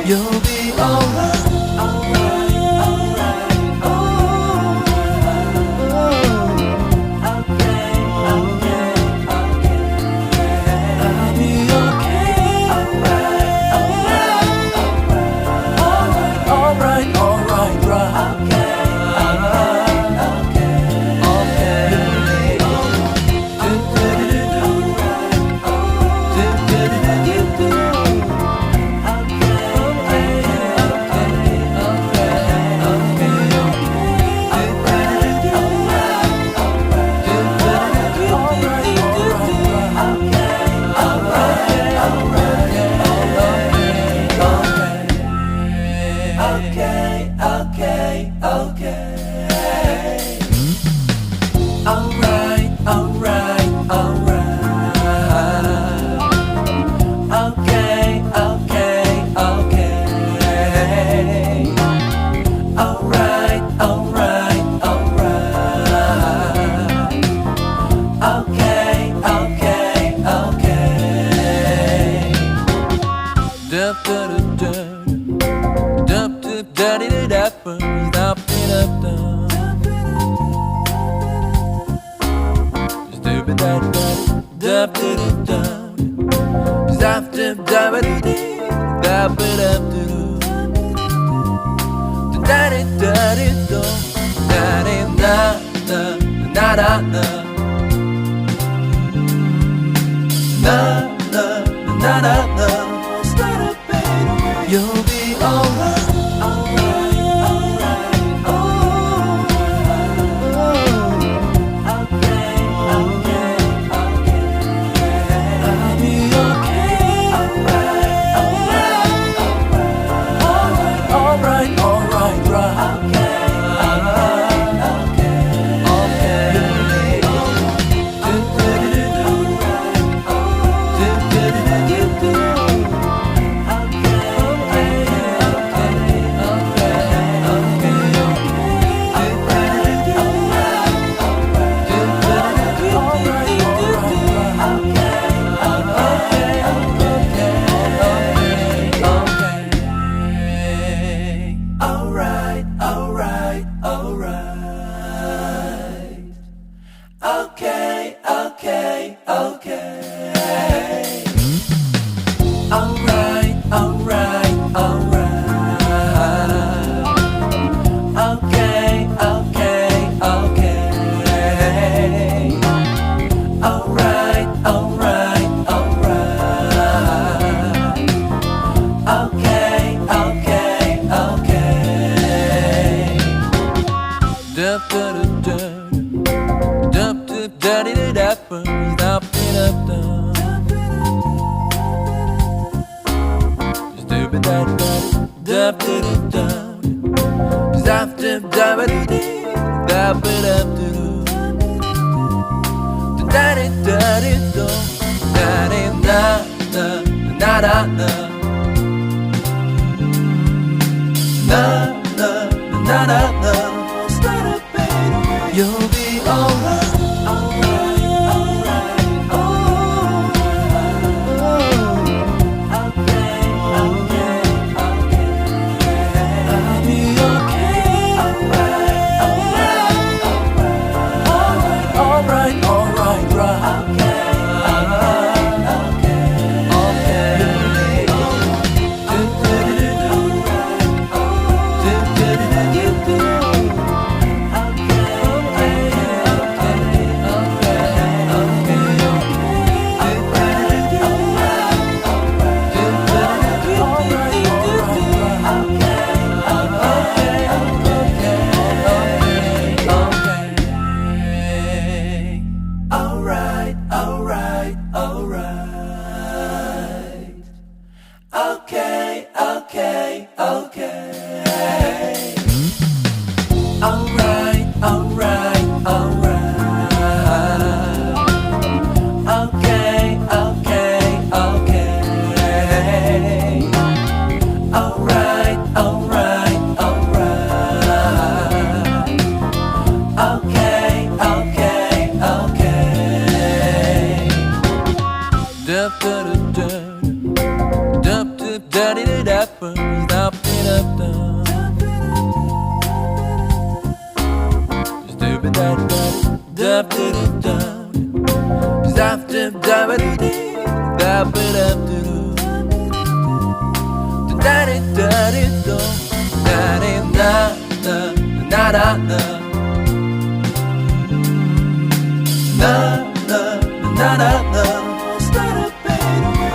You'll be alright, alright, alright, okay, okay, okay. I'll be okay, alright, alright, alright, alright, right. You'll be alright, alright, alright, okay, okay, okay. I'll be okay, alright, alright, alright, right. Okay, okay, okay. Alright, alright, alright. Okay, okay, okay. Alright, alright, alright. Okay, okay, okay. Da da da da. You'll be alright, alright, alright, okay, okay, okay. I'll be okay, alright, alright, right. Alright, okay.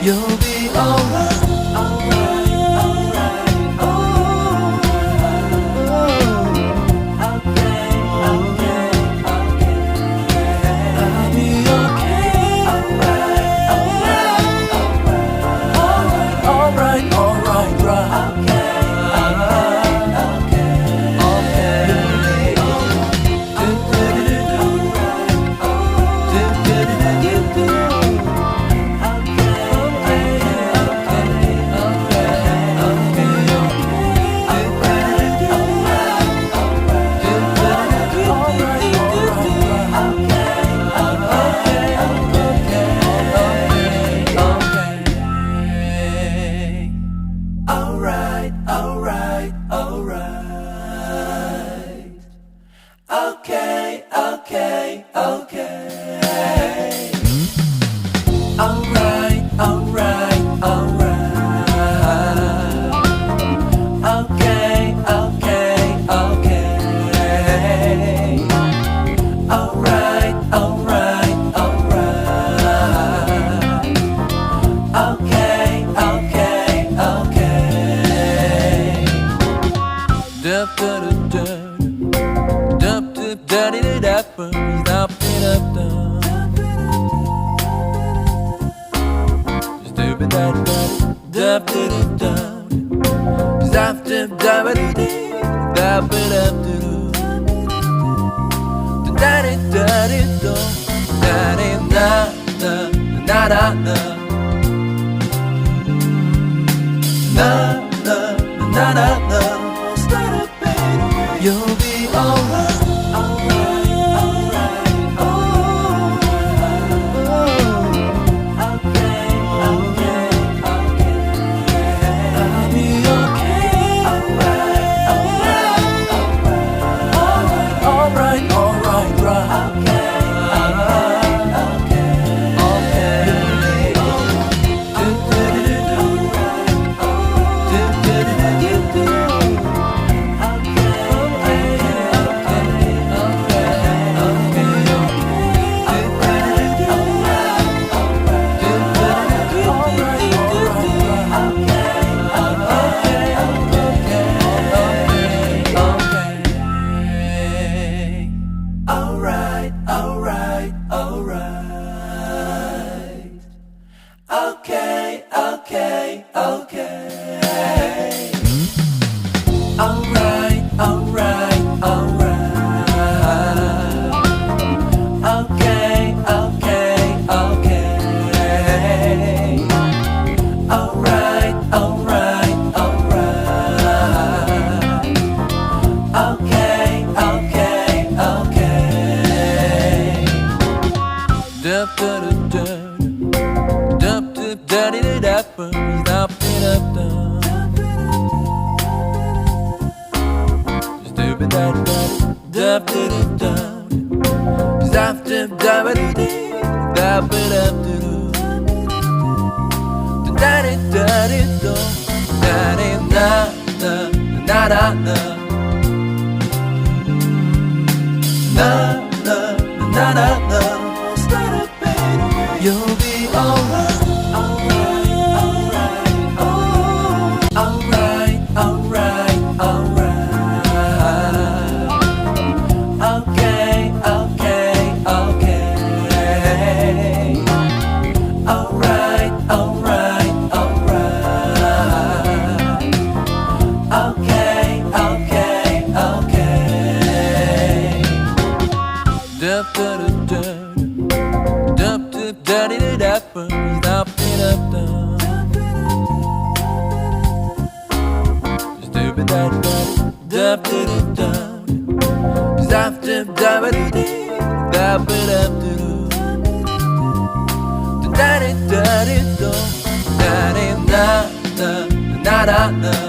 You'll be alright, alright, alright, oh, okay, okay, okay. I'll be okay, alright, alright, alright, alright, alright, right, okay, okay, alright, alright, alright. Okay, okay, okay. Alright, alright, alright. Okay, okay, okay. Alright, alright, alright. Okay, okay, okay. Dup dup dup dup dup dup dup dup You'll be alright, alright, alright, oh, okay, okay, okay. I'll be okay, alright, alright, alright, alright, alright, right, okay, alright, alright, alright. Okay, okay, okay. Alright, alright, alright. Okay, okay, okay. Alright, alright, alright. Okay, okay, okay. Dup dup dup dup dup dup dup dup You'll be alright, alright, alright, oh, alright, alright, alright. Okay, okay, okay. Alright, alright, alright. Okay, okay, okay. Dup dup dup dup dup dup dup dup dup dup นะ